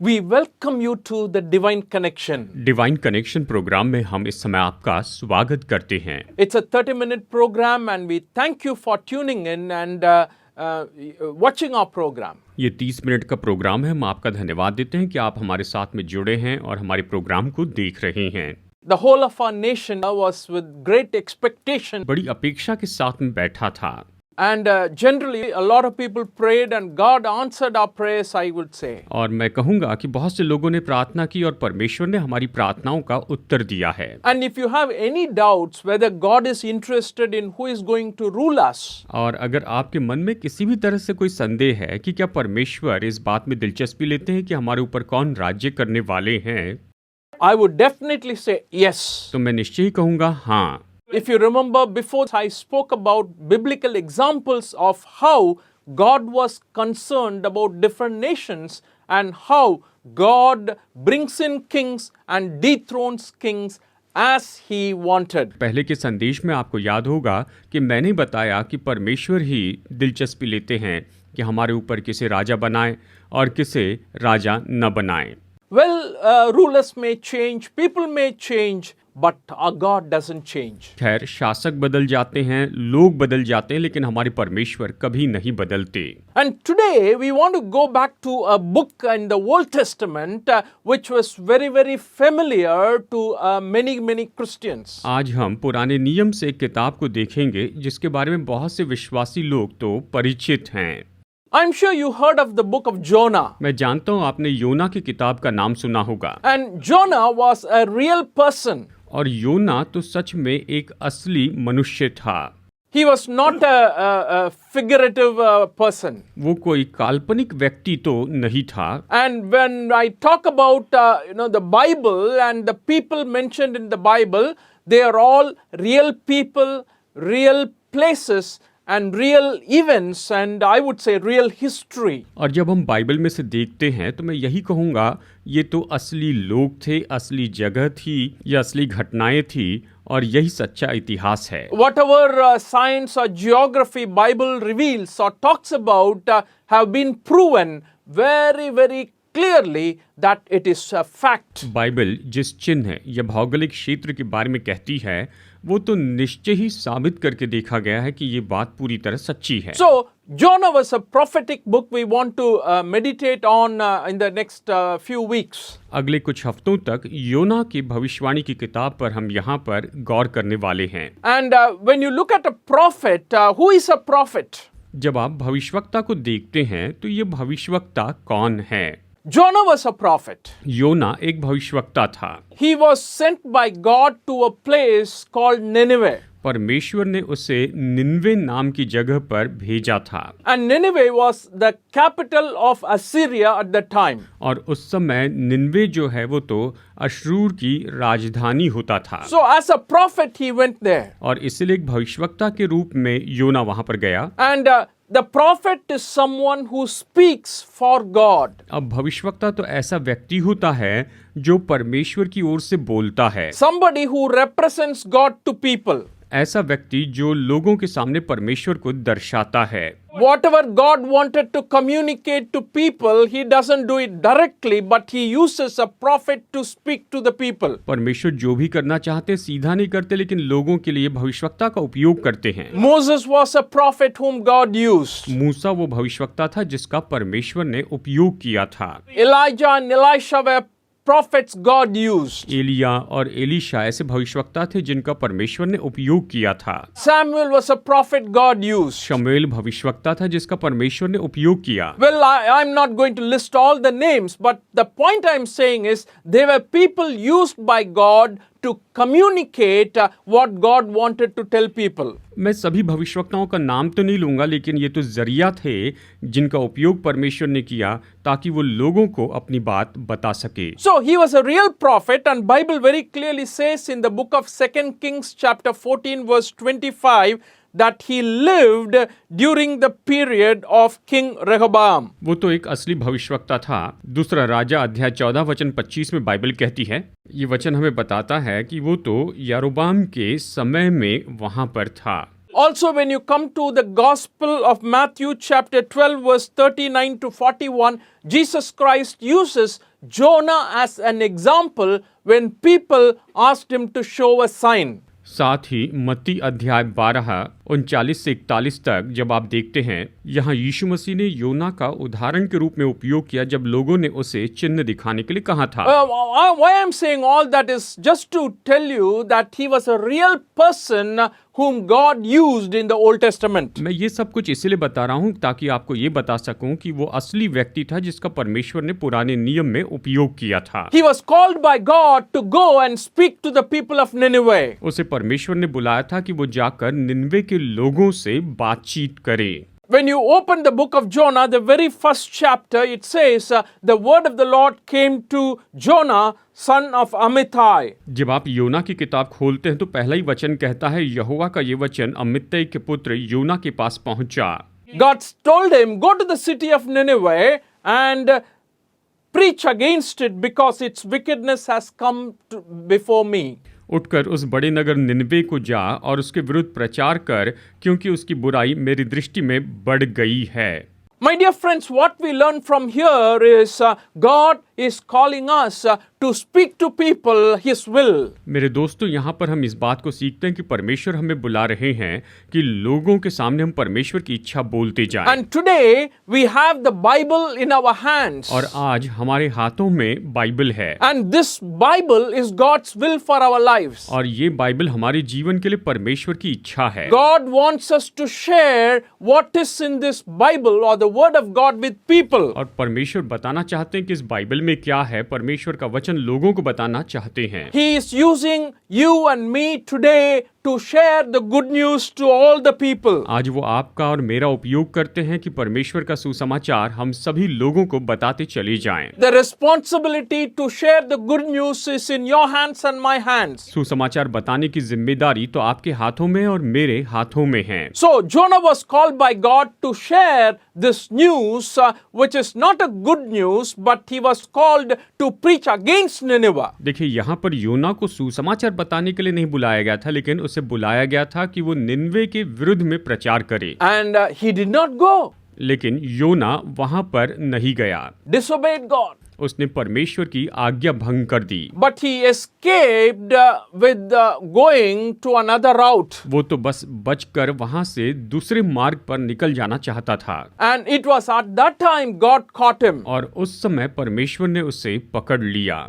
We welcome you to the Divine Connection. Divine Connection programme में हम इस समय आपका स्वागत करते हैं। It's a 30-minute program and we thank you for tuning in and watching our program. ये 30 मिनट का प्रोग्राम है। हम आपका धन्यवाद देते हैं कि आप हमारे साथ में जुड़े हैं और हमारे प्रोग्राम को देख रहे हैं। The whole of our nation was with great expectation. बड़ी अपेक्षा के साथ में बैठा था। And generally a lot of people prayed and God answered our prayers, I would say. और मैं कहूँगा कि बहुत से लोगों ने प्रार्थना की और परमेश्वर ने हमारी प्रार्थनाओं का उत्तर दिया है। And if you have any doubts whether God is interested in who is going to rule us, और अगर आपके मन में किसी भी तरह से कोई संदेह है कि क्या परमेश्वर इस बात में दिलचस्पी लेते हैं कि हमारे ऊपर कौन राज्य करने वाले हैं, I would definitely say yes. तो मैं निश्चय ही कहूँगा हाँ। If you remember, before I spoke about biblical examples of how God was concerned about different nations and how God brings in kings and dethrones kings as He wanted. पहले के संदेश में आपको याद होगा कि मैंने बताया कि परमेश्वर ही दिलचस्पी लेते हैं कि हमारे ऊपर किसे राजा बनाए और किसे राजा न बनाए। Well, rulers may change, people may change, but our God doesn't change. खैर, शासक बदल जाते हैं, लोग बदल जाते हैं, लेकिन हमारे परमेश्वर कभी नहीं बदलते। And today we want to go back to a book in the Old Testament which was very, very familiar to many Christians. आज हम पुराने नियम से एक किताब को देखेंगे जिसके बारे में बहुत से विश्वासी लोग तो परिचित हैं। I'm sure you heard of the book of Jonah. मैं जानता हूँ आपने योना की किताब का नाम सुना होगा। And Jonah was a real person. और योना तो सच में एक असली मनुष्य था। He was not a figurative person. वो कोई काल्पनिक व्यक्ति तो नहीं था। And when I talk about the Bible and the people mentioned in the Bible, they are all real people, real places and real events and I would say real history. और जब हम बाइबल में से देखते हैं तो मैं यही कहूँगा ये तो असली लोग थे, असली जगह थी, ये असली घटनाएं थी और यही सच्चा इतिहास है। Whatever science or geography Bible reveals or talks about have been proven very clearly that it is a fact. Bible जिस चिन्ह या भौगोलिक क्षेत्र के बारे में कहती है वो तो निश्चय ही साबित करके देखा गया है कि ये बात पूरी तरह सच्ची है। So Jonah was a prophetic book we want to meditate on in the next few weeks. अगले कुछ हफ्तों तक योना की भविष्यवाणी की किताब पर हम यहाँ पर गौर करने वाले हैं। And when you look at a prophet, who is a prophet? जब आप भविष्यवक्ता को देखते हैं तो ये भविष्यवक्ता कौन है? Jonah was a prophet. योना एक भविष्यवक्ता था। He was sent by God to a place called Nineveh. परमेश्वर ने उसे निनवे नाम की जगह पर भेजा था। And Nineveh was the capital of Assyria at the time. और उस समय निनवे जो है वो तो अश्शूर की राजधानी होता था। So as a prophet he went there. और इसलिए एक भविष्यवक्ता के रूप में योना वहां पर गया। And the prophet is someone who speaks for God. अब भविष्यवक्ता तो ऐसा व्यक्ति होता है जो परमेश्वर की ओर से बोलता है। Somebody who represents God to people. ऐसा व्यक्ति जो लोगों के सामने परमेश्वर को दर्शाता है। Whatever God wanted to communicate to people, He doesn't do it directly, but He uses a prophet to speak to the people. परमेश्वर जो भी करना चाहते सीधा नहीं करते, लेकिन लोगों के लिए भविष्यवक्ता का उपयोग करते हैं। Moses was a prophet whom God used. मूसा वो भविष्यवक्ता था जिसका परमेश्वर ने उपयोग किया था। Elijah and Elisha were prophets God used. Elia और एलीशा ऐसे भविष्यवक्ता थे जिनका परमेश्वर ने उपयोग किया था। Samuel was a prophet God used. शमूएल भविष्यवक्ता था जिसका परमेश्वर ने उपयोग किया। Well, I'm not going to list all the names, but the point I'm saying is they were people used by God to communicate what God wanted to tell people. मैं सभी भविष्यवक्ताओं का नाम तो नहीं लूंगा, लेकिन ये तो जरिया थे जिनका उपयोग परमेश्वर ने किया ताकि वो लोगों को अपनी बात बता सके। So he was a real prophet and Bible very clearly says in the book of 2 Kings chapter 14 verse 25 that he lived during the period of King Rehoboam. वो तो एक असली भविष्यवक्ता था। दूसरा राजा अध्याय 14 वचन 25 में बाइबल कहती है, ये वचन हमें बताता है कि वो तो यारोबाम के समय में वहां पर था। Also, when you come to the Gospel of Matthew chapter 12 verse 39 to 41, Jesus Christ uses Jonah as an example when people asked him to show a sign. साथ ही मत्ती अध्याय 12:39 से 41 तक जब आप देखते हैं, यहाँ यीशु मसीह ने योना का उदाहरण के रूप में उपयोग किया जब लोगों ने उसे चिन्ह दिखाने के लिए कहा था। Why I'm saying all that is just to tell you that he was a real person whom God used in the Old Testament. मैं ये सब कुछ इसलिए बता रहा हूँ ताकि आपको ये बता सकूं कि वो असली व्यक्ति था जिसका परमेश्वर ने पुराने नियम में उपयोग किया था। He was called by God to go and speak to the people of Nineveh. उसे परमेश्वर ने बुलाया था कि वो जाकर निनवे के लोगों से बातचीत करे। When you open the book of Jonah, the very first chapter, it says, the word of the Lord came to Jonah, son of Amittai. जब आप योना की किताब खोलते हैं तो पहला ही वचन कहता है, यहोवा का ये वचन अमित्तै के पुत्र योना के पास पहुंचा। God told him, go to the city of Nineveh and preach against it because its wickedness has come before me. उठकर उस बड़े नगर निनवे को जा और उसके विरुद्ध प्रचार कर, क्योंकि उसकी बुराई मेरी दृष्टि में बढ़ गई है। My dear friends, what we learn from here is God is calling us to speak to people His will. मेरे दोस्तों, यहाँ पर हम इस बात को सीखते हैं कि परमेश्वर हमें बुला रहे हैं कि लोगों के सामने हम परमेश्वर की इच्छा बोलते जाएं। And today we have the Bible in our hands. और आज हमारे हाथों में बाइबल है। And this Bible is God's will for our lives. और ये बाइबल हमारे जीवन के लिए परमेश्वर की इच्छा है। God wants us to share what is in this Bible or the Word of God with people. और परमेश्वर बताना चाहते हैं कि इस बाइबल में क्या है, परमेश्वर का वचन लोगों को बताना चाहते हैं। He is using you and me today to share the good news to all the people. आज वो आपका और मेरा उपयोग करते हैं कि परमेश्वर का सुसमाचार हम सभी लोगों को बताते चले जाएं। The responsibility to share the good news is in your hands and my hands. सुसमाचार बताने की जिम्मेदारी तो आपके हाथों में और मेरे हाथों में है। So Jonah was called by God to share this news, which is not a good news, but he was called to preach against Nineveh. देखिए, यहाँ पर योना को सुसमाचार बताने के लिए नहीं बुलाया गया था, लेकिन उसे बुलाया गया था कि वो निनवे के विरुद्ध में प्रचार करे। And he did not go. लेकिन योना वहां पर नहीं गया। Disobeyed God. उसने परमेश्वर की आज्ञा भंग कर दी। But he escaped with going to another route. वो तो बस बचकर वहां से दूसरे मार्ग पर निकल जाना चाहता था। And it was at that time God caught him. और उस समय परमेश्वर ने उसे पकड़ लिया।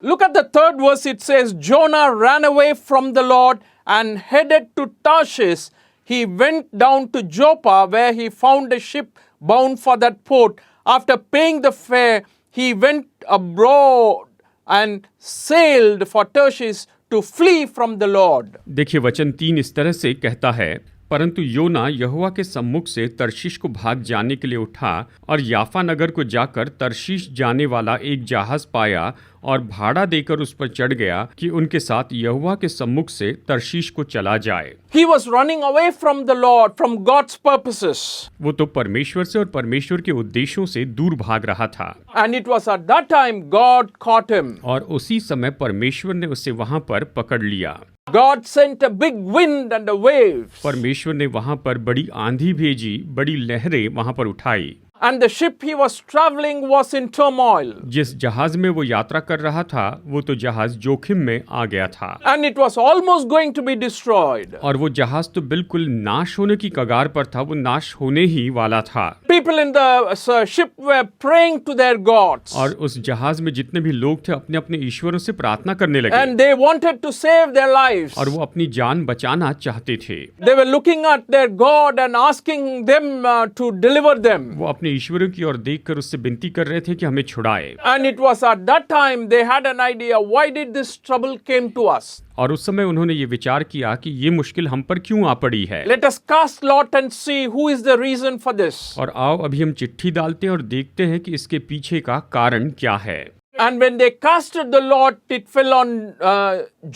Look at the third verse. It says, Jonah ran away from the Lord and headed to Tarshish. He went down to Joppa, where he found a ship bound for that port. After paying the fare, he went abroad and sailed for Tarshish to flee from the Lord. देखिए, वचन 3 इस तरह से कहता है, परंतु योना यहोवा के सम्मुख से तर्शीश को भाग जाने के लिए उठा और याफा नगर को जाकर तर्शीश जाने वाला एक जहाज पाया और भाड़ा देकर उस पर चढ़ गया कि उनके साथ यहोवा के सम्मुख से तर्शीश को चला जाए। He was running away from the Lord, from God's purposes. वो तो परमेश्वर से और परमेश्वर के उद्देश्यों से दूर भाग रहा था। And it was at that time God caught him. और उसी समय परमेश्वर ने उसे वहां पर पकड़ लिया। God sent a big wind and a waves. परमेश्वर ने वहां पर बड़ी आंधी भेजी, बड़ी लहरें वहां पर उठाई। And the ship he was traveling was in turmoil. जिस जहाज में वो यात्रा कर रहा था, वो तो जहाज जोखिम में आ गया था। And it was almost going to be destroyed. और वो जहाज तो बिल्कुल नाश होने की कगार पर था, वो नाश होने ही वाला था। People in the ship were praying to their gods. और उस जहाज में जितने भी लोग थे अपने अपने ईश्वरों से प्रार्थना करने लगे। And they wanted to save their lives. और वो अपनी जान बचाना चाहते थे। They were looking at their God and asking them to deliver them. वो अपने ईश्वरों की ओर देखकर उससे विनती कर रहे थे कि हमें छुड़ाए। And it was at that time they had an idea, why did this trouble came to us? और उस समय उन्होंने ये विचार किया कि ये मुश्किल हम पर क्यों आ पड़ी है। Let us cast lot and see who is the reason for this. और आओ अभी हम चिट्ठी डालते हैं और देखते हैं कि इसके पीछे का कारण क्या है। And when they casted the lot, it fell on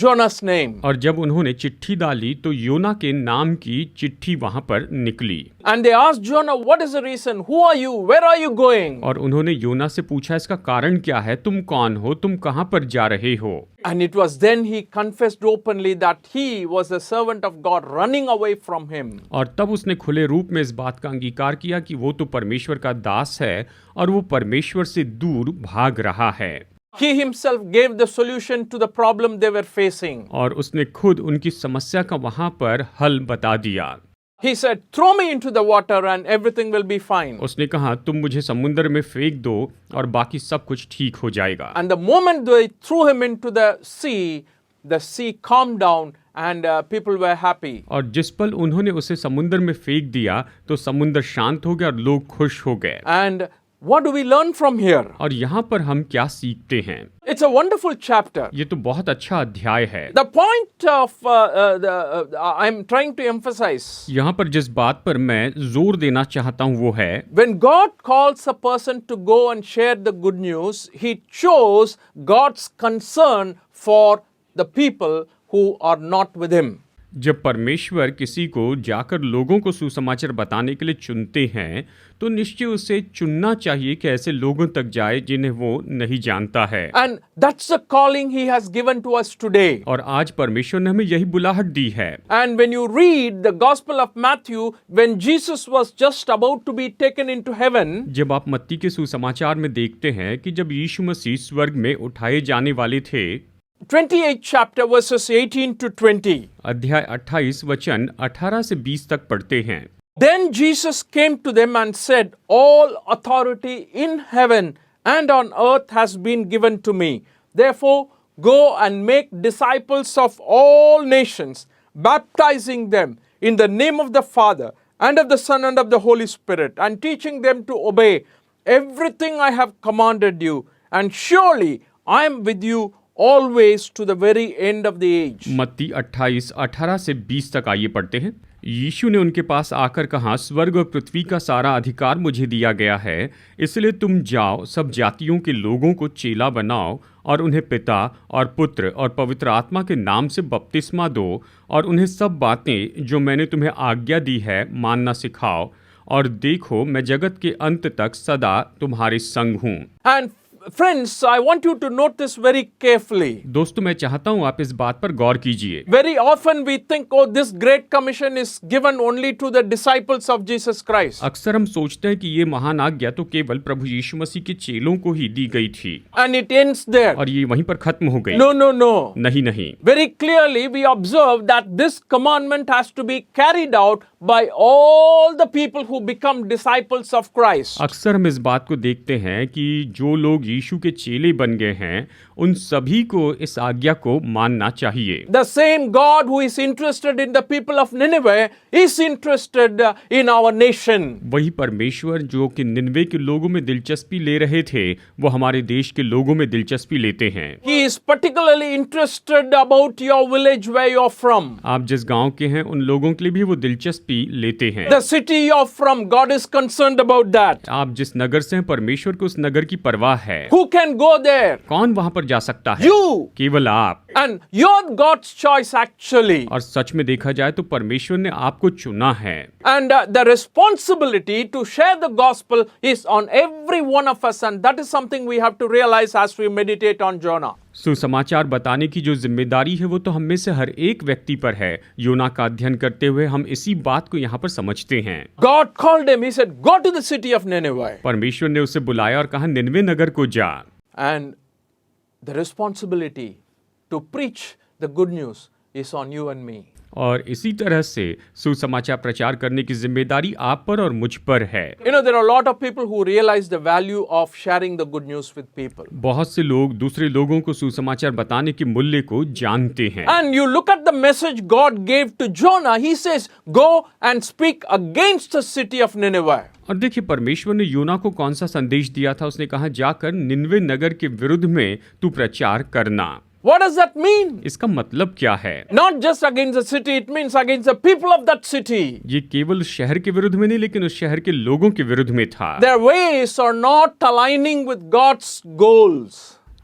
Jonah's name. और जब उन्होंने चिट्ठी डाली तो योना के नाम की चिट्ठी वहां पर निकली। And they asked Jonah, what is the reason? Who are you? Where are you going? और उन्होंने योना से पूछा, इसका कारण क्या है? तुम कौन हो? तुम कहां पर जा रहे हो? And it was then he confessed openly that he was a servant of God running away from him. और तब उसने खुले रूप में इस बात का अंगीकार किया कि वो तो परमेश्वर का दास है और वो परमेश्वर से दूर भाग रहा है। He himself gave the solution to the problem they were facing. और उसने खुद उनकी समस्या का वहां पर हल बता दिया। He said, "Throw me into the water and everything will be fine." उसने कहा तुम मुझे समुद्र में फेंक दो और बाकी सब कुछ ठीक हो जाएगा। And the moment they threw him into the sea calmed down and people were happy. और जिस पल उन्होंने उसे समुद्र में फेंक दिया तो समुद्र शांत हो गया और लोग खुश हो गए। And what do we learn from here? और यहाँ पर हम क्या सीखते हैं? It's a wonderful chapter. ये तो बहुत अच्छा अध्याय है। The point of I'm trying to emphasize. यहाँ पर जिस बात पर मैं जोर देना चाहता हूँ वो है When God calls a person to go and share the good news, He shows God's concern for the people who are not with Him. जब परमेश्वर किसी को जाकर लोगों को सुसमाचार बताने के लिए चुनते हैं तो निश्चय उसे चुनना चाहिए कि ऐसे लोगों तक जाए जिन्हें वो नहीं जानता है। And that's the calling He has given to us today. और आज परमेश्वर ने हमें यही बुलाहट दी है। And when you read the Gospel of Matthew, when Jesus was just about to be taken into heaven, जब आप मत्ती के सुसमाचार में देखते हैं कि जब यीशु मसीह स्वर्ग में उठाए जाने वाले थे 28th chapter verses 18 to 20. अध्याय 28 वचन 18 से 20 तक पढ़ते हैं। Then Jesus came to them and said, "All authority in heaven and on earth has been given to me. Therefore, go and make disciples of all nations, baptizing them in the name of the Father and of the Son and of the Holy Spirit, and teaching them to obey everything I have commanded you. And surely I am with you always to the very end of the age." मत्ती 28 18 से 20 तक आइए पढ़ते हैं। यीशु ने उनके पास आकर कहा, स्वर्ग और पृथ्वी का सारा अधिकार मुझे दिया गया है, इसलिए तुम जाओ, सब जातियों के लोगों को चेला बनाओ और उन्हें पिता और पुत्र और पवित्र आत्मा के नाम से बपतिस्मा दो और उन्हें सब बातें जो मैंने तुम्हें आज्ञा दी है मानना सिखाओ, और देखो मैं जगत के अंत तक सदा तुम्हारे संग हूँ। And friends, I want you to note this very carefully. दोस्तों मैं चाहता हूँ आप इस बात पर गौर कीजिए। Very often we think, oh, this great commission is given only to the disciples of Jesus Christ. अक्सर हम सोचते हैं कि ये महान आज्ञा तो केवल प्रभु यीशु मसीह के चेलों को ही दी गई थी And it ends there. और ये वहीं पर खत्म हो गई। No, no, no. नहीं नहीं, Very clearly we observe that this commandment has to be carried out by all the people who become disciples of Christ. अक्सर हम इस बात को देखते हैं कि जो लोग यीशु के चेले बन गए हैं उन सभी को इस आज्ञा को मानना चाहिए। The same God who is interested in the people of Nineveh is interested in our nation. वही परमेश्वर जो कि निनवे के लोगों में दिलचस्पी ले रहे थे वो हमारे देश के लोगों में दिलचस्पी लेते हैं। He is particularly interested about your village where you are from. आप जिस गांव के हैं उन लोगों के लिए भी वो दिलचस्पी लेते हैं। The city you are from, God is concerned about that. आप जिस नगर से हैं परमेश्वर को उस नगर की परवाह है। Who can go there? कौन वहां पर जा सकता है? You. केवल आप। And you're God's choice actually. और सच में देखा जाए तो परमेश्वर ने आपको चुना है। And the responsibility to share the gospel is on every one of us, and that is something we have to realize as we meditate on Jonah. सुसमाचार बताने की जो जिम्मेदारी है वो तो हम में से हर एक व्यक्ति पर है। योना का अध्ययन करते हुए हम इसी बात को यहाँ पर समझते हैं। God called him. He said, "Go to the city of Nineveh." परमेश्वर ने उसे बुलाया और कहा निनवे नगर को जा। And the responsibility to preach the good news is on you and me. और इसी तरह से सुसमाचार प्रचार करने की जिम्मेदारी आप पर और मुझ पर है। You know, there are a lot of people who realize the value of sharing the good news with people. बहुत से लोग दूसरे लोगों को सुसमाचार बताने के मूल्य को जानते हैं। And you look at the message God gave to Jonah. He says, "Go and speak against the city of Nineveh." और देखिए परमेश्वर ने योना को कौन सा संदेश दिया था। उसने कहा जाकर निनवे नगर के विरुद्ध में तू प्रचार करना। What does that mean? इसका मतलब क्या है? Not just against the city, it means against the people of that city. ये केवल शहर के विरुद्ध में नहीं लेकिन उस शहर के लोगों के विरुद्ध में था। Their ways are not aligning with God's goals.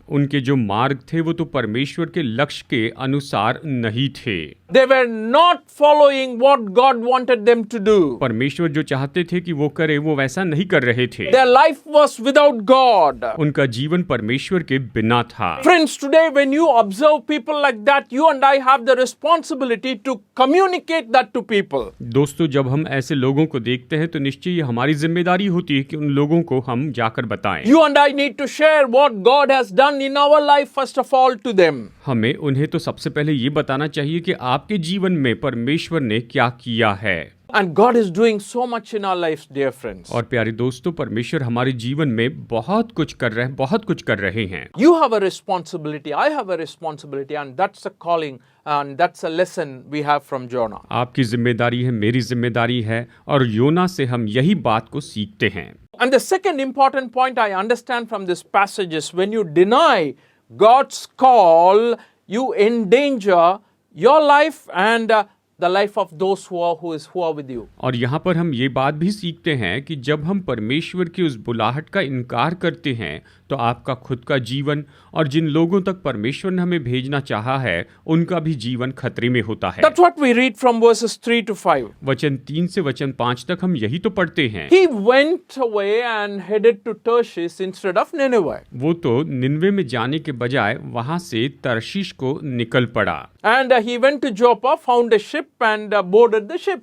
उनके जो मार्ग थे वो तो परमेश्वर के लक्ष्य के अनुसार नहीं थे। They were not following what God wanted them to do. परमेश्वर जो चाहते थे कि वो करे वो वैसा नहीं कर रहे थे। Their life was without God. उनका जीवन परमेश्वर के बिना था। Friends, today when you observe people like that, you and I have the responsibility to communicate that to people. दोस्तों, जब हम ऐसे लोगों को देखते हैं तो निश्चय ये हमारी जिम्मेदारी होती है कि उन लोगों को हम जाकर बताएं। You and I need to share what God has done in our life first of all to them. हमें उन्हें तो सबसे पहले ये बताना चाहिए कि आपके जीवन में परमेश्वर ने क्या किया है। And God is doing so much in our lives, dear friends. और प्यारे दोस्तों, परमेश्वर हमारे जीवन में बहुत कुछ कर रहे हैं। You have a responsibility, I have a responsibility, and that's a calling and that's a lesson we have from Jonah. आपकी जिम्मेदारी है, मेरी जिम्मेदारी है, और योना से हम यही बात को सीखते हैं। And the second important point I understand from this passage is when you deny God's call, you endanger your life and the life of those who are with you. और यहाँ पर हम ये बात भी सीखते हैं कि जब हम परमेश्वर की उस बुलाहट का इनकार करते हैं तो आपका खुद का जीवन और जिन लोगों तक परमेश्वर ने हमें भेजना चाहा है उनका भी जीवन खतरे में होता है। That's what we read from verses 3 to 5. वचन 3 से वचन 5 तक हम यही तो पढ़ते हैं। He went away and headed to Tarshish instead of Nineveh. वो तो निनवे में जाने के बजाय वहां से तरशीश को निकल पड़ा। And he went to Joppa, found a ship and boarded the ship.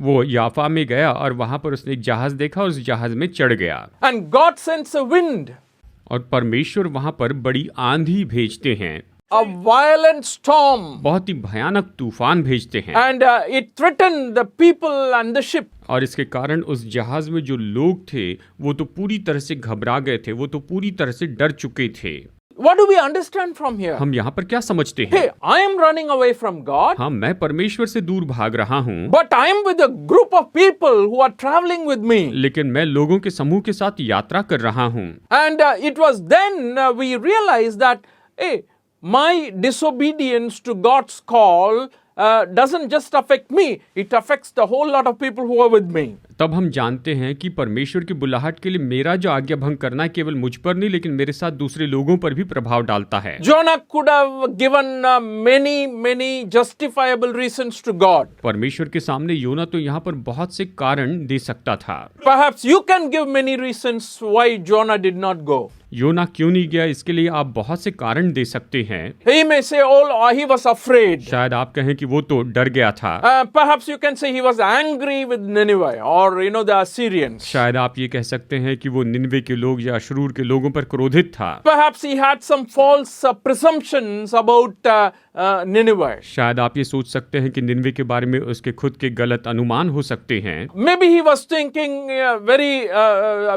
वो याफा में गया और वहां पर उसने एक जहाज देखा और उस जहाज में चढ़ गया। And God sends a wind, और परमेश्वर वहां पर बड़ी आंधी भेजते हैं, a violent storm, बहुत ही भयानक तूफान भेजते हैं। and it threatened the people and the ship. और इसके कारण उस जहाज में जो लोग थे वो तो पूरी तरह से घबरा गए थे, वो तो पूरी तरह से डर चुके थे। What do we understand from here? हम यहाँ पर क्या समझते हैं? Hey, I am running away from God, हाँ, मैं परमेश्वर से दूर भाग रहा हूँ, but I am with a group of people who are traveling with me. लेकिन मैं लोगों के समूह के साथ यात्रा कर रहा हूँ। And it was then we realized that, hey, my disobedience to God's call doesn't just affect me, it affects the whole lot of people who are with me. तब हम जानते हैं कि परमेश्वर की बुलाहट के लिए मेरा जो आज्ञा भंग करना है केवल मुझ पर नहीं लेकिन मेरे साथ दूसरे लोगों पर भी प्रभाव डालता है। Jonah could have given many justifiable reasons to God. परमेश्वर के सामने योना तो यहाँ पर बहुत से कारण दे सकता था। Perhaps you can give many reasons why Jonah did not go. योना क्यों नहीं गया, इसके लिए आप बहुत से कारण दे सकते हैं। He may say, oh, he was afraid. शायद आप कहें कि वो तो डर गया था। Perhaps you can say he was angry with Nineveh or the Assyrians. शायद आप ये कह सकते हैं कि वो निनवे के लोग या अशूर के लोगों पर क्रोधित था। Perhaps he had some false presumptions about Nineveh. शायद आप ये सोच सकते हैं कि निनवे के बारे में उसके खुद के गलत अनुमान हो सकते हैं। Maybe he was thinking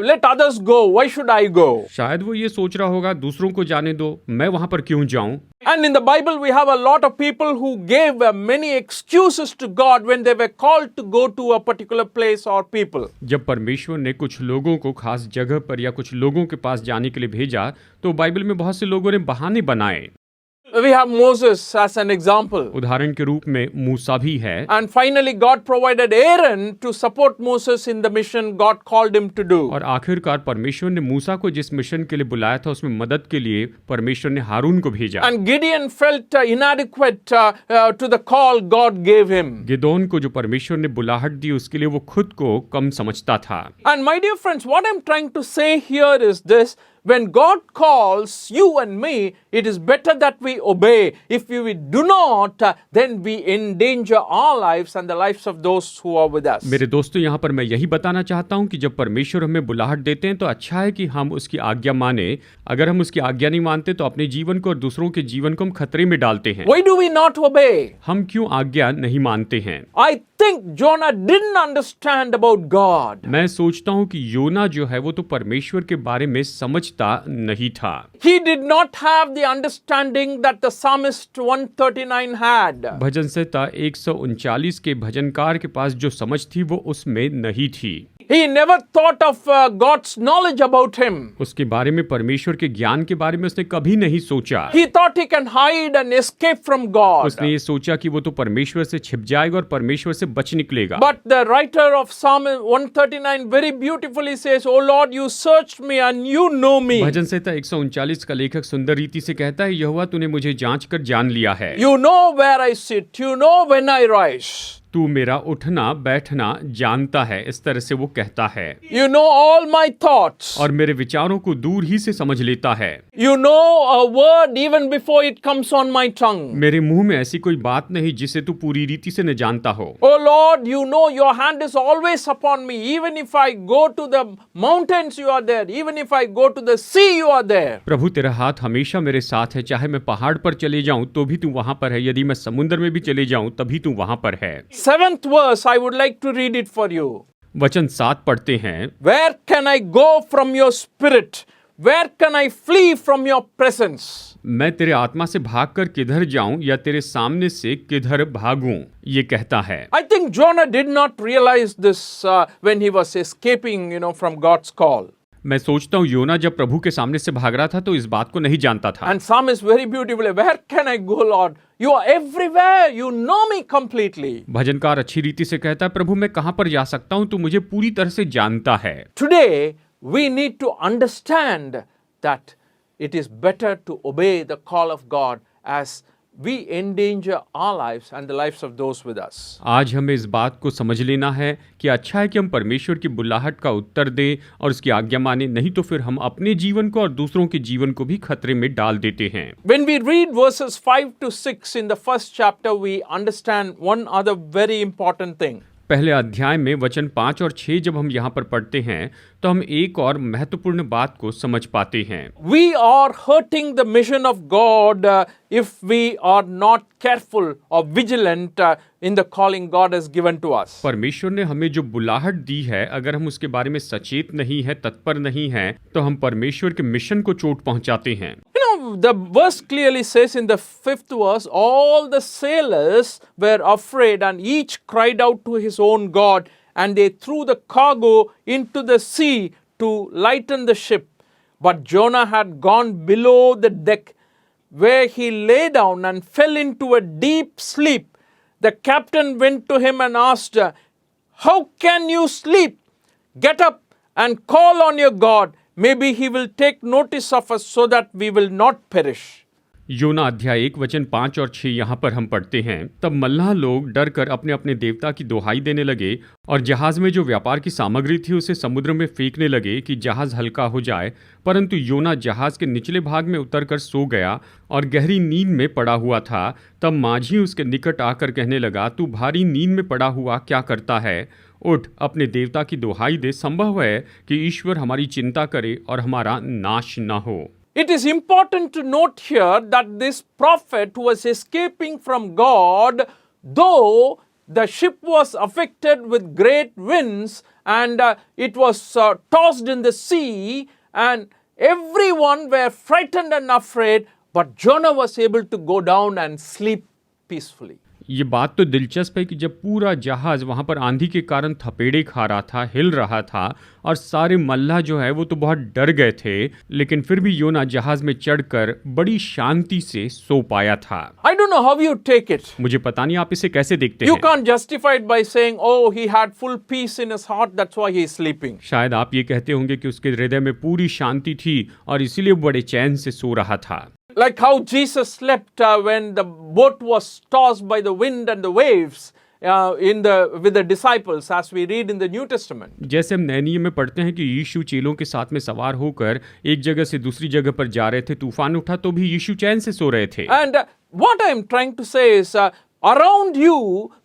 let others go, why should I go? शायद वो ये सोच रहा होगा दूसरों को जाने दो, मैं वहां पर क्यों जाऊं। And in the Bible we have a lot of people who gave many excuses to God when they were called to go to a particular place or people. जब परमेश्वर ने कुछ लोगों को खास जगह पर या कुछ लोगों के पास जाने के लिए भेजा तो बाइबल में बहुत से लोगों ने बहाने बनाए। We have Moses as an example. उदाहरण के रूप में मूसा भी है। And finally God provided Aaron to support Moses in the mission God called him to do. और आखिरकार परमेश्वर ने मूसा को जिस मिशन के लिए बुलाया था उसमें मदद के लिए परमेश्वर ने हारून को भेजा। And Gideon felt inadequate to the call God gave him. Gideon को जो परमेश्वर ने बुलाहट दी उसके लिए वो खुद को कम समझता था। And my dear friends, what I'm trying to say here is this: when God calls you and me, it is better that we obey. If we do not, then we endanger our lives and the lives of those who are with us. मेरे दोस्तों, यहाँ पर मैं यही बताना चाहता हूँ कि जब परमेश्वर हमें बुलाहट देते हैं तो अच्छा है कि हम उसकी आज्ञा माने। अगर हम उसकी आज्ञा नहीं मानते तो अपने जीवन को और दूसरों के जीवन को हम खतरे में डालते हैं। Why do we not obey? हम क्यों आज्ञा नहीं मानते हैं? I think Jonah didn't understand about God. मैं सोचता हूँ कि योना जो है वो तो परमेश्वर के बारे में समझता नहीं था। He did not have the understanding that the psalmist 139 had. भजन संहिता 139 के भजनकार के पास जो समझ थी वो उसमें नहीं थी। He never thought of God's knowledge about him. उसके बारे में, परमेश्वर के ज्ञान के बारे में उसने कभी नहीं सोचा। He thought he can hide and escape from God. उसने ये सोचा कि वो तो परमेश्वर से छिप जाएगा और परमेश्वर से बच निकलेगा। But the writer of Psalm 139 very beautifully says, "O Lord, you searched me and you know me." भजन संहिता 139 का लेखक सुंदर रीति से कहता है, यहोवा तूने मुझे जांच कर जान लिया है। You know where I sit. You know when I rise. तू मेरा उठना बैठना जानता है, इस तरह से वो कहता है। You know all my thoughts. और मेरे विचारों को दूर ही से समझ लेता है। You know a word even before it comes on my tongue. मेरे मुंह में ऐसी कोई बात नहीं जिसे तू पूरी रीति से न जानता हो। Oh Lord, you know your hand is always upon me. Even if I go to the mountains, you are there. Even if I go to the sea, you are there. प्रभु तेरा हाथ हमेशा मेरे साथ है, चाहे मैं पहाड़ पर चले जाऊं तो भी तू वहां पर है, यदि मैं समुद्र में भी चले जाऊं तभी तू वहां पर है। 7th verse, I would like to read it for you. वचन 7 पढ़ते हैं। Where can I go from your spirit? Where can I flee from your presence? मैं तेरे आत्मा से भागकर किधर जाऊं या तेरे सामने से किधर भागूं, ये कहता है। I think Jonah did not realize this when he was escaping, from God's call. मैं सोचता हूँ योना जब प्रभु के सामने से भाग रहा था तो इस बात को नहीं जानता था। And psalmist very beautifully, where can I go, Lord? You are everywhere. You know me completely. भजनकार अच्छी रीति से कहता है, प्रभु मैं कहां पर जा सकता हूं, तू मुझे पूरी तरह से जानता है। Today, we need to understand that it is better to obey the call of God as we endanger our lives and the lives of those with us. आज हमें इस बात को समझ लेना है कि अच्छा है कि हम परमेश्वर की बुलाहट का उत्तर दें और उसकी आज्ञा माने, नहीं तो फिर हम अपने जीवन को और दूसरों के जीवन को भी खतरे में डाल देते हैं। When we read verses 5 to 6 in the first chapter, we understand one other very important thing. पहले अध्याय में वचन 5 और 6 जब हम यहाँ पर पढ़ते हैं तो हम एक और महत्वपूर्ण बात को समझ पाते हैं। We are hurting the mission of God if we are not careful or vigilant in the calling God has given to us. परमेश्वर ने हमें जो बुलाहट दी है, अगर हम उसके बारे में सचेत नहीं है, तत्पर नहीं है, तो हम परमेश्वर के मिशन को चोट पहुंचाते हैं। The verse clearly says in the 5th verse, all the sailors were afraid and each cried out to his own God, and they threw the cargo into the sea to lighten the ship. But Jonah had gone below the deck, where he lay down and fell into a deep sleep. The captain went to him and asked, "How can you sleep? Get up and call on your God. Maybe he will take notice of us so that we will not perish." योना अध्याय 1 वचन 5 और 6 यहाँ पर हम पढ़ते हैं। तब मल्लाह लोग डर कर अपने अपने देवता की दोहाई देने लगे और जहाज में जो व्यापार की सामग्री थी उसे समुद्र में फेंकने लगे कि जहाज हल्का हो जाए। परंतु योना जहाज के निचले भाग में उतरकर सो गया और गहरी नींद में पड़ा हुआ था। तब माझी उसके निकट आकर कहने लगा, तू भारी नींद में पड़ा हुआ क्या करता है? उठ, अपने देवता की दोहाई दे, संभव है कि ईश्वर हमारी चिंता करे और हमारा नाश न हो। It is important to note here that this prophet who was escaping from God, though the ship was affected with great winds and it was tossed in the sea and everyone were frightened and afraid, but Jonah was able to go down and sleep peacefully. ये बात तो दिलचस्प है कि जब पूरा जहाज वहां पर आंधी के कारण थपेड़े खा रहा था, हिल रहा था और सारे मल्लाह जो है वो तो बहुत डर गए थे, लेकिन फिर भी योना जहाज में चढ़कर बड़ी शांति से सो पाया था। I don't know how you take it. मुझे पता नहीं आप इसे कैसे देखते You हैं। can't justify it by saying, "Oh, he had full peace in his heart, that's why he is sleeping." शायद आप ये कहते होंगे कि उसके हृदय में पूरी शांति थी और इसीलिए बड़े चैन से सो रहा था। Like how Jesus slept when the boat was tossed by the wind and the waves with the disciples, as we read in the New Testament. जैसे हम नए नियम में पढ़ते हैं कि यीशु चेलों के साथ में सवार होकर एक जगह से दूसरी जगह पर जा रहे थे, तूफान उठा तो भी यीशु चैन से सो रहे थे। And what I am trying to say is, around you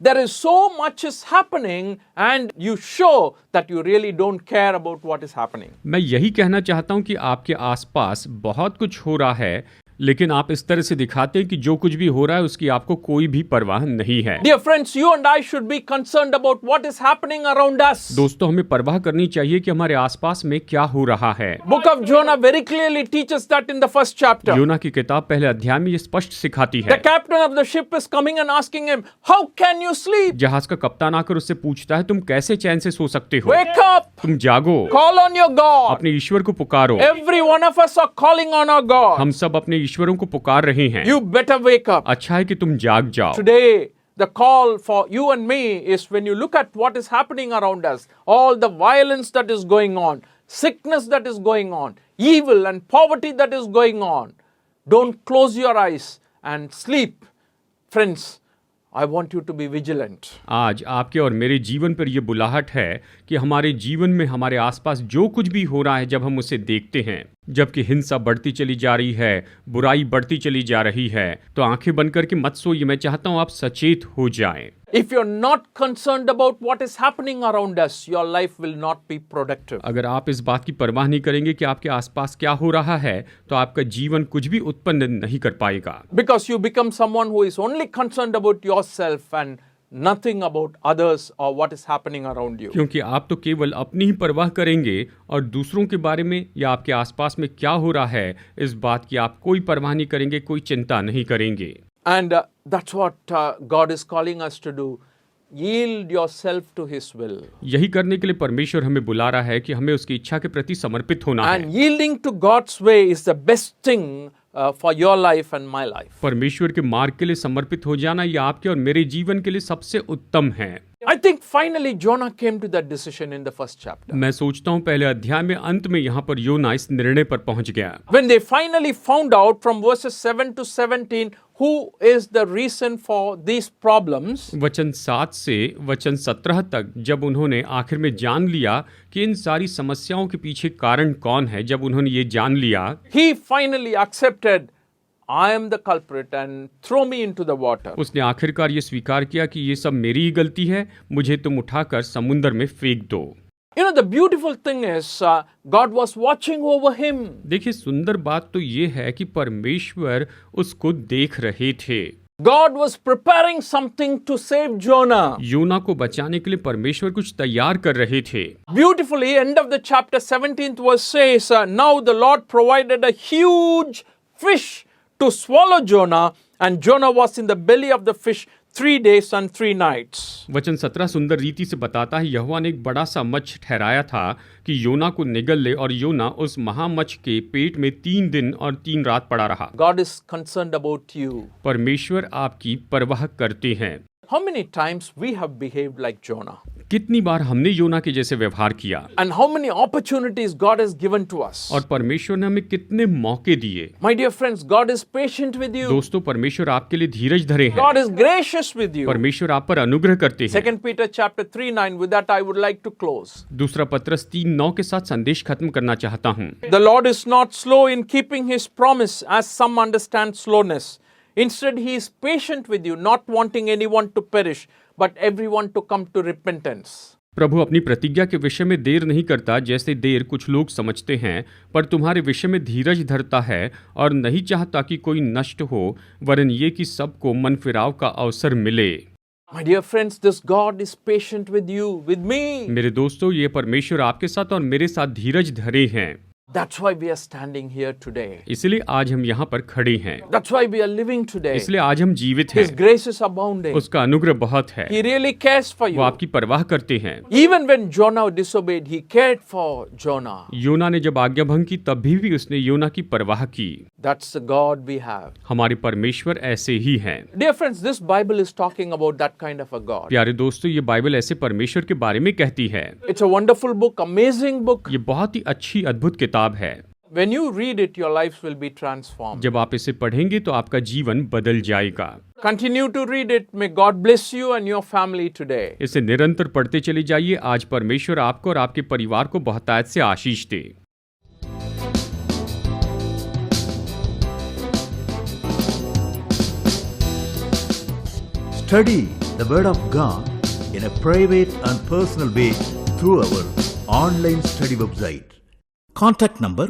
there is so much is happening and you show that you really don't care about what is happening. मैं यही कहना चाहता हूं कि आपके आसपास बहुत कुछ हो रहा है, लेकिन आप इस तरह से दिखाते हैं कि जो कुछ भी हो रहा है उसकी आपको कोई भी परवाह नहीं है। Dear friends, you and I should be concerned about what is happening around us. दोस्तों, हमें परवाह करनी चाहिए कि हमारे आसपास में क्या हो रहा है। Book of Jonah very clearly teaches that in the first chapter. योना की किताब पहले अध्याय में ये स्पष्ट सिखाती The है। captain of the ship is coming and asking him, "How can you sleep? जहाज का कप्तान आकर उससे पूछता है, तुम कैसे चैन से सो सकते हो? Wake up! तुम जागो, Call on your God." अपने ईश्वर को पुकारो। Every one of us are calling on our God. हम सब अपने ईश्वरों को पुकार रहे हैं। You better wake up. अच्छा है कि तुम जाग जाओ। Today, the call for you and me is when you look at what is happening around us, all the violence that is going on, sickness that is going on, evil and poverty that is going on. Don't close your eyes and sleep. Friends, I want you to be vigilant. आज आपके और मेरे जीवन पर यह बुलाहट है कि हमारे जीवन में हमारे आसपास जो कुछ भी हो रहा है, जब हम उसे देखते हैं, जबकि हिंसा बढ़ती चली जा रही है, बुराई बढ़ती चली जा रही है, तो आंखें बंद करके मत सोइए। मैं चाहता हूं आप सचेत हो जाएं। If you're not concerned about what is happening around us, your life will not be productive. अगर आप इस बात की परवाह नहीं करेंगे कि आपके आसपास क्या हो रहा है, तो आपका जीवन कुछ भी उत्पन्न नहीं कर पाएगा। Because you become someone who is only concerned about yourself and nothing about others or what is happening around you. क्योंकि आप तो केवल अपनी ही परवाह करेंगे और दूसरों के बारे में या आपके आसपास में क्या हो रहा है, इस बात की आप कोई परवाह नहीं करेंगे, कोई चिंता नहीं करेंगे। And that's what God is calling us to do. Yield yourself to His will. यही करने के लिए परमेश्वर हमें बुला रहा है कि हमें उसकी इच्छा के प्रति समर्पित होना है। And yielding to God's way is the best thing for your life and my life. परमेश्वर के मार्ग के लिए समर्पित हो जाना यह आपके और मेरे जीवन के लिए सबसे उत्तम है। I think finally Jonah came to that decision in the first chapter. मैं सोचता हूँ पहले अध्याय में अंत में यहाँ पर योना इस निर्णय पर पहुंच गया। When they finally found out from verses 7 to 17 who is the reason for these problems, वचन 7 से वचन 17 तक जब उन्होंने आखिर में जान लिया कि इन सारी समस्याओं के पीछे कारण कौन है, जब उन्होंने ये जान लिया, he finally accepted, I am the culprit and throw me into the water. उसने आखिरकार ये स्वीकार किया कि ये सब मेरी ही गलती है, मुझे तुम उठाकर समुद्र में फेंक दो। You know, the beautiful thing is God was watching over him. देखिए, सुंदर बात तो ये है कि परमेश्वर उसको देख रहे थे। God was preparing something to save Jonah. योना को बचाने के लिए परमेश्वर कुछ तैयार कर रहे थे। Beautifully, end of the chapter 17th verse says, now the Lord provided a huge fish to swallow Jonah, and Jonah was in the belly of the fish 3 days and 3 nights. वचन 17 सुंदर रीति से बताता है, यहोवा ने एक बड़ा सा मच्छ ठहराया था कि योना को निगल ले, और योना उस महामच्छ के पेट में 3 दिन और 3 रात पड़ा रहा। God is concerned about you. परमेश्वर आपकी परवाह करते हैं। How many times we have behaved like Jonah? कितनी बार हमने योना के जैसे व्यवहार किया, And how many opportunities God has given to us? और परमेश्वर ने हमें कितने मौके दिए। My dear friends, God is patient with you. दोस्तों, परमेश्वर आपके लिए धीरज धरे हैं। God is gracious with you. परमेश्वर आप पर अनुग्रह करते हैं। 2 Peter chapter 3:9. With that I would like to close. दूसरा पत्रस 3:9 के साथ संदेश खत्म करना चाहता हूँ। The Lord is not slow in keeping His promise, as some understand slowness. Instead, He is patient with you, not wanting anyone to perish, but everyone to come to repentance. प्रभु अपनी प्रतिज्ञा के विषय में देर नहीं करता, जैसे देर कुछ लोग समझते हैं, पर तुम्हारे विषय में धीरज धरता है और नहीं चाहता कि कोई नष्ट हो, वरन ये कि सबको मन फिराव का अवसर मिले। My dear friends, this God is patient with you, with me. मेरे दोस्तों, ये परमेश्वर आपके साथ और मेरे साथ धीरज धरे हैं। That's why we are standing here today. इसलिए आज हम यहाँ पर खड़े हैं। That's why we are living today. इसलिए आज हम जीवित हैं। His grace is abounding. उसका अनुग्रह बहुत है। He really cares for वो you. आपकी परवाह करते हैं। Even when Jonah disobeyed, He cared for Jonah. योना ने जब आज्ञा भंग की, तब भी उसने योना की परवाह की। That's the God we have. हमारे परमेश्वर ऐसे ही हैं। Dear friends, this Bible is talking about that kind of a God. प्यारे दोस्तों, ये बाइबल ऐसे परमेश्वर के बारे में कहती है। It's a wonderful book, amazing book. ये बहुत ही अच्छी अद्भुत किताब है। When you read it, your lives will be transformed. जब आप इसे पढ़ेंगे तो आपका जीवन बदल जाएगा। Continue to read it. May God bless you and your family today. इसे निरंतर पढ़ते चले जाइए। आज परमेश्वर आपको और आपके परिवार को बहुतायत से आशीष दे। Study the Word of God in a private and personal way through our online study website. Contact number